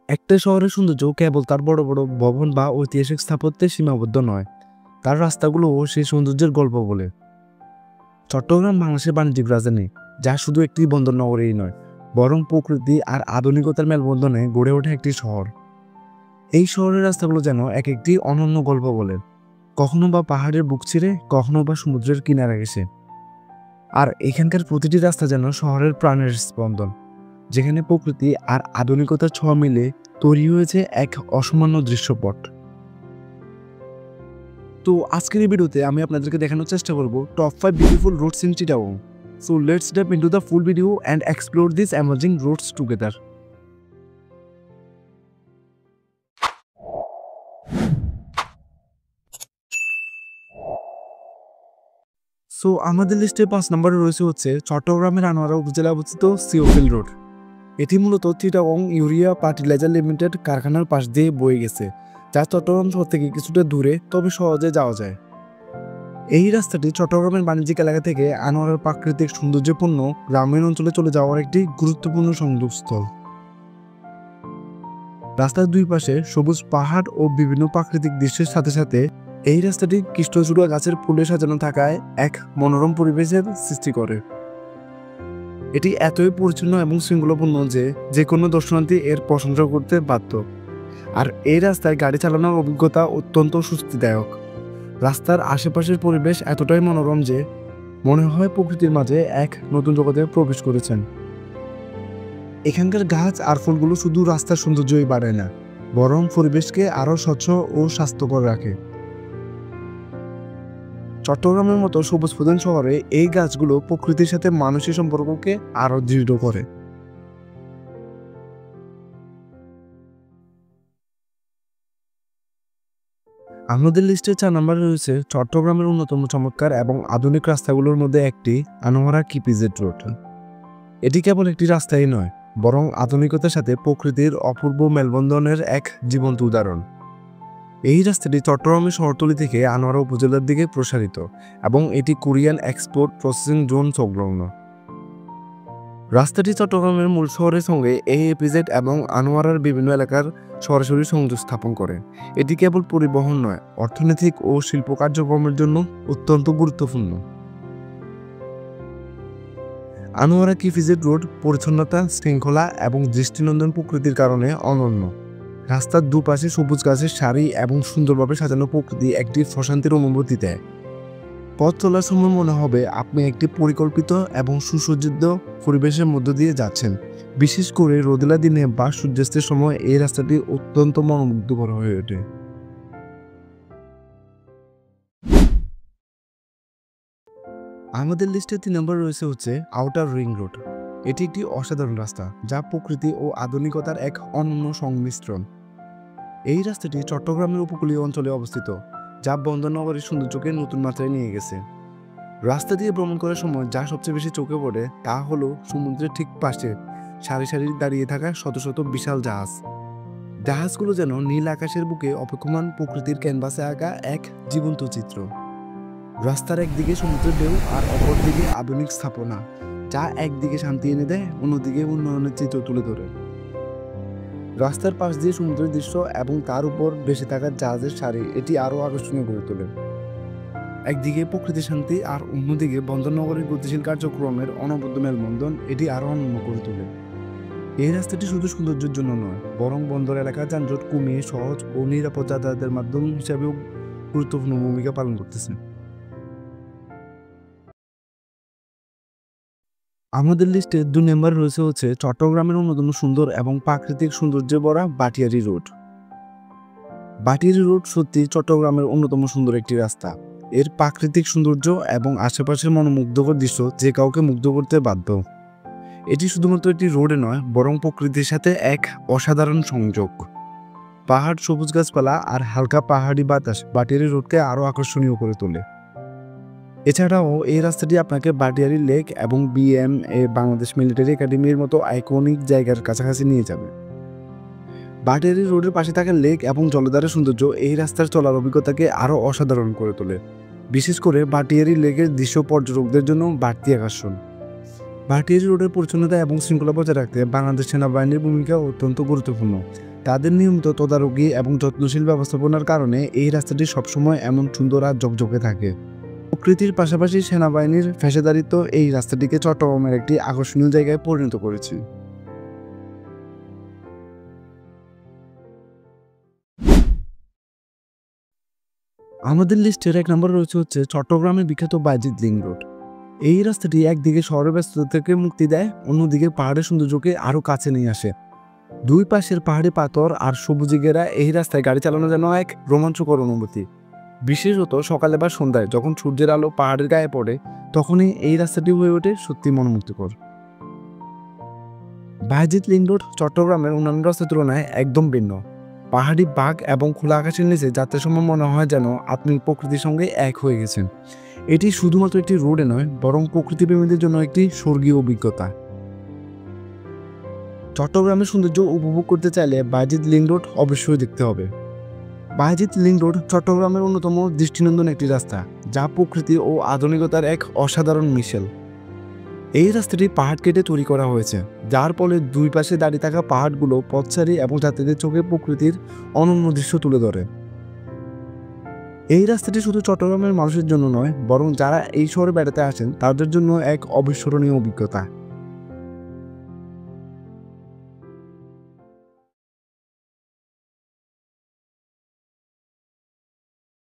একটা শহরের সৌন্দর্য কেবল তার বড় বড় ভবন বা ঐতিহাসিক স্থাপত্যে সীমাবদ্ধ নয়, তার রাস্তাগুলোও সেই সৌন্দর্যের গল্প বলে। চট্টগ্রাম বাংলাদেশের বাণিজ্যিক রাজধানী, যা শুধু একটি বন্দর নগরীই নয়, বরং প্রকৃতি আর আধুনিকতার মেলবন্ধনে গড়ে ওঠে একটি শহর। এই শহরের রাস্তাগুলো যেন এক একটি অনন্য গল্প বলে, কখনো বা পাহাড়ের বুক ছিঁড়ে, কখনো বা সমুদ্রের কিনারে ঘেঁষে। আর এখানকার প্রতিটি রাস্তা যেন শহরের প্রাণের স্পন্দন, যেখানে প্রকৃতি আর আধুনিকতার ছোঁয়া মিলে তৈরি হয়েছে এক অসামান্য দৃশ্যপট। তো আজকের এই ভিডিওতে আমি আপনাদেরকে দেখানোর চেষ্টা করব top 5 beautiful roads in Chittagong. So let's step into the full video and explore this amazing roads together. সো আমাদের লিস্টে 5 নম্বরে রয়েছে হচ্ছে চট্টগ্রামের আনোয়ারা উপজেলা অবস্থিত সিওফিল রোড। এটি মূলত চিটাগং ইউরিয়া ফার্টিলাইজার লিমিটেড কারখানার পাশ দিয়ে বয়ে গেছে, যা চট্টগ্রাম শহর থেকে কিছুটা দূরে তবে সহজে যাওয়া যায়। এই রাস্তাটি চট্টগ্রামের বাণিজ্যিক এলাকা থেকে আনোয়ারার প্রাকৃতিক সৌন্দর্যপূর্ণ গ্রামীণ অঞ্চলে চলে যাওয়ার একটি গুরুত্বপূর্ণ সংযোগস্থল। রাস্তার দুই পাশে সবুজ পাহাড় ও বিভিন্ন প্রাকৃতিক দৃশ্যের সাথে সাথে এই রাস্তাটি কৃষ্ণচূড়া গাছের ফুলে সাজানো থাকায় এক মনোরম পরিবেশের সৃষ্টি করে। এটি এতই পরিচ্ছন্ন এবং শৃঙ্খলাপূর্ণ যে কোনো দর্শনার্থী এর প্রশংসা করতে বাধ্য। আর এই রাস্তায় গাড়ি চালানোর অভিজ্ঞতা অত্যন্ত স্বস্তিদায়ক। রাস্তার আশেপাশের পরিবেশ এতটাই মনোরম যে মনে হয় প্রকৃতির মাঝে এক নতুন জগতে প্রবেশ করেছেন। এখানকার গাছ আর ফুলগুলো শুধু রাস্তার সৌন্দর্যই বাড়ায় না, বরং পরিবেশকে আরও স্বচ্ছ ও স্বাস্থ্যকর রাখে। চট্টগ্রামের মতো সবুজ প্রধান শহরে এই গাছগুলো প্রকৃতির সাথে মানুষের সম্পর্ককে আরও দৃঢ় করে। আমাদের লিস্টে 4 নম্বরে রয়েছে চট্টগ্রামের অন্যতম চমৎকার এবং আধুনিক রাস্তাগুলোর মধ্যে একটি আনোয়ারা কিপিজেড রোড। এটি কেবল একটি রাস্তাই নয়, বরং আধুনিকতার সাথে প্রকৃতির অপূর্ব মেলবন্ধনের এক জীবন্ত উদাহরণ। এই রাস্তাটি চট্টগ্রামের শহরতলি থেকে আনোয়ারা উপজেলার দিকে প্রসারিত এবং এটি কোরিয়ান এক্সপোর্ট প্রসেসিং জোন সংলগ্ন। রাস্তাটি চট্টগ্রামের মূল শহরের সঙ্গে এই এপিজেড এবং আনোয়ারার বিভিন্ন এলাকার সরাসরি সংযোগ স্থাপন করে। এটি কেবল পরিবহন নয়, অর্থনৈতিক ও শিল্প কার্যক্রমের জন্য অত্যন্ত গুরুত্বপূর্ণ। আনোয়ারা কিপিজেড রোড পরিচ্ছন্নতা, শৃঙ্খলা এবং দৃষ্টিনন্দন প্রকৃতির কারণে অনন্য। রাস্তার দুপাশে সবুজ গাছের সারি এবং সুন্দরভাবে সাজানো প্রকৃতি একটি প্রশান্তির অনুভূতি দেয়। পথ চলার সময় মনে হবে আপনি একটি পরিকল্পিত এবং সুসজ্জিত পরিবেশের মধ্য দিয়ে যাচ্ছেন। বিশেষ করে রোদেলা দিনে বা সূর্যাস্তের সময় এই রাস্তাটি অত্যন্ত মনোমুগ্ধকর হয়ে ওঠে। আমাদের লিস্টে 3 নম্বর রয়েছে হচ্ছে আউটার রিং রোড। এটি একটি অসাধারণ রাস্তা, যা প্রকৃতি ও আধুনিকতার এক অনন্য সংমিশ্রণ। এই রাস্তাটি চট্টগ্রামের উপকূলীয় অঞ্চলে অবস্থিত, যা বন্দরনগরীর সৌন্দর্যকে নতুন মাত্রায় নিয়ে গেছে। রাস্তা দিয়ে ভ্রমণ করার সময় যা সবচেয়ে বেশি চোখে পড়ে তা হলো সমুদ্রের ঠিক পাশে সারি সারি দাঁড়িয়ে থাকা শত শত বিশাল জাহাজ। জাহাজগুলো যেন নীল আকাশের বুকে অপেক্ষমান প্রকৃতির ক্যানভাসে আঁকা এক জীবন্ত চিত্র। রাস্তার একদিকে সমুদ্রের ঢেউ আর অপরদিকে আধুনিক স্থাপনা, যা একদিকে শান্তি এনে দেয়, অন্যদিকে উন্নয়নের চিত্র তুলে ধরে। রাস্তার পাশ দিয়ে সমুদ্রের দৃশ্য এবং তার উপর ভেসে থাকা জাহাজের সারি এটি আরও আকর্ষণীয় করে তোলে। একদিকে প্রকৃতি শান্তি আর অন্যদিকে বন্দরনগরীর গতিশীল কার্যক্রমের অনবদ্য মেলবন্ধন এটি আরও অনন্য করে তোলে। এই রাস্তাটি শুধু সৌন্দর্যের জন্য নয়, বরং বন্দর এলাকার যানজট কমিয়ে সহজ ও নিরাপদ যাতায়াতের মাধ্যম হিসাবেও গুরুত্বপূর্ণ ভূমিকা পালন করতেছে। আমাদের লিস্টে 2 নম্বর রয়েছে হচ্ছে চট্টগ্রামের অন্যতম সুন্দর এবং প্রাকৃতিক সৌন্দর্যে ভরা বাটিয়ারি রোড। বাটিয়ারি রোড সত্যি চট্টগ্রামের অন্যতম সুন্দর একটি রাস্তা। এর প্রাকৃতিক সৌন্দর্য এবং আশেপাশের মনোমুগ্ধকর দৃশ্য যে কাউকে মুগ্ধ করতে বাধ্য। এটি শুধুমাত্র একটি রোডে নয়, বরং প্রকৃতির সাথে এক অসাধারণ সংযোগ। পাহাড়, সবুজ গাছপালা আর হালকা পাহাড়ি বাতাস বাটিয়ারি রোডকে আরও আকর্ষণীয় করে তোলে। এছাড়াও এই রাস্তাটি আপনাকে বাটিয়ারি লেক এবং BMA বাংলাদেশ মিলিটারি একাডেমির মতো আইকনিক জায়গার কাছাকাছি নিয়ে যাবে। বাটিয়ারি রোডের পাশে থাকা লেক এবং জলধারের সৌন্দর্য এই রাস্তার চলার অভিজ্ঞতাকে আরও অসাধারণ করে তোলে। বিশেষ করে বাটিয়ারি লেকের দৃশ্য পর্যটকদের জন্য বাড়তি আকর্ষণ। বাটিয়ারি রোডের পরিচ্ছন্নতা এবং শৃঙ্খলা বজায় রাখতে বাংলাদেশ সেনাবাহিনীর ভূমিকা অত্যন্ত গুরুত্বপূর্ণ, তাদের নিয়মিত তদারকি এবং যত্নশীল ব্যবস্থাপনার কারণে এই রাস্তাটি সবসময় এমন সুন্দর আর ঝকঝকে থাকে। প্রকৃতির পাশাপাশি সেনাবাহিনীর পেশাদারিত্ব এই রাস্তাটিকে চট্টগ্রামের একটি আকর্ষণীয় জায়গায় পরিণত করেছে। আমাদের লিস্টের 1 নম্বরে রয়েছে চট্টগ্রামের বিখ্যাত বায়েজিদ লিংক রোড। এই রাস্তাটি একদিকে শহরের ব্যস্ততা থেকে মুক্তি দেয়, অন্যদিকে পাহাড়ের সৌন্দর্যকে আরও কাছে নিয়ে আসে। দুই পাশের পাহাড়ি পাথর আর সবুজে ঘেরা এই রাস্তায় গাড়ি চালানো যেন এক রোমাঞ্চকর অনুভূতি। বিশেষত সকালে বা সন্ধ্যায় যখন সূর্যের আলো পাহাড়ের গায়ে পড়ে, তখনই এই রাস্তাটি হয়ে ওঠে সত্যি মনোমুগ্ধকর। বায়েজিদ লিংক রোড চট্টগ্রামের অন্যান্য রাস্তার তুলনায় একদম ভিন্ন। পাহাড়ি বাঘ এবং খোলা আকাশের নিচে যাত্রার সময় মনে হয় যেন আপনি প্রকৃতির সঙ্গে এক হয়ে গেছেন। এটি শুধুমাত্র একটি রোডে নয়, বরং প্রকৃতিপ্রেমীদের জন্য একটি স্বর্গীয় অভিজ্ঞতা। চট্টগ্রামের সৌন্দর্য উপভোগ করতে চাইলে বায়েজিদ লিংক রোড অবশ্যই দেখতে হবে। বায়েজিদ লিংক রোড চট্টগ্রামের অন্যতম দৃষ্টিনন্দন একটি রাস্তা, যা প্রকৃতি ও আধুনিকতার এক অসাধারণ মিশেল। এই রাস্তাটি পাহাড় কেটে তৈরি করা হয়েছে, যার ফলে দুই পাশে দাঁড়িয়ে থাকা পাহাড়গুলো পথচারী এবং যাত্রীদের চোখে প্রকৃতির অনন্য দৃশ্য তুলে ধরে। এই রাস্তাটি শুধু চট্টগ্রামের মানুষের জন্য নয়, বরং যারা এই শহরে বেড়াতে আসেন তাদের জন্য এক অবিস্মরণীয় অভিজ্ঞতা।